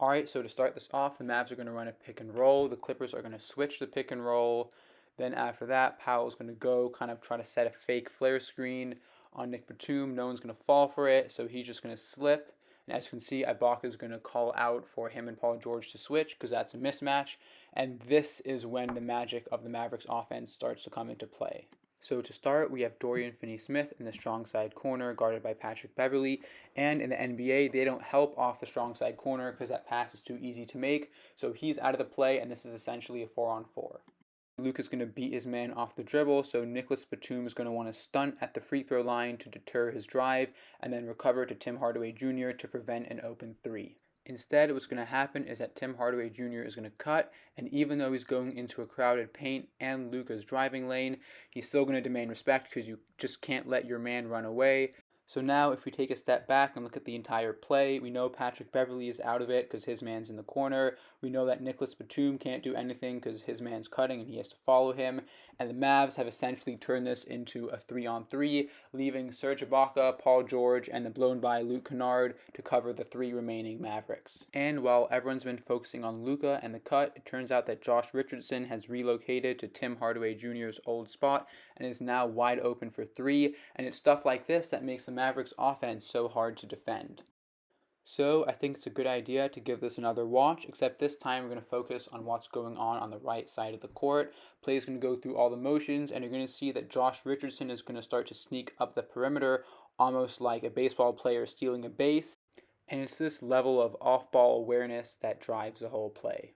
All right, so to start this off, the Mavs are going to run a pick and roll. The Clippers are going to switch the pick and roll. Then after that, Powell's going to go kind of try to set a fake flare screen on Nick Batum. No one's going to fall for it, so he's just going to slip. And as you can see, Ibaka is going to call out for him and Paul George to switch because that's a mismatch. And this is when the magic of the Mavericks offense starts to come into play. So to start, we have Dorian Finney-Smith in the strong side corner, guarded by Patrick Beverley. And in the NBA, they don't help off the strong side corner because that pass is too easy to make. So he's out of the play, and this is essentially a 4-on-4. Luke is going to beat his man off the dribble, so Nicholas Batum is going to want to stunt at the free throw line to deter his drive, and then recover to Tim Hardaway Jr. to prevent an open three. Instead, what's going to happen is that Tim Hardaway Jr. is going to cut, and even though he's going into a crowded paint and Luka's driving lane, he's still going to demand respect because you just can't let your man run away. So now if we take a step back and look at the entire play, we know Patrick Beverley is out of it because his man's in the corner. We know that Nicholas Batum can't do anything because his man's cutting and he has to follow him. And the Mavs have essentially turned this into a 3-on-3, leaving Serge Ibaka, Paul George, and the blown-by Luke Kennard to cover the three remaining Mavericks. And while everyone's been focusing on Luka and the cut, it turns out that Josh Richardson has relocated to Tim Hardaway Jr.'s old spot and is now wide open for three. And it's stuff like this that makes the Mavericks offense so hard to defend. So I think it's a good idea to give this another watch, except this time we're going to focus on what's going on the right side of the court. Play is going to go through all the motions, and you're going to see that Josh Richardson is going to start to sneak up the perimeter, almost like a baseball player stealing a base. And it's this level of off-ball awareness that drives the whole play.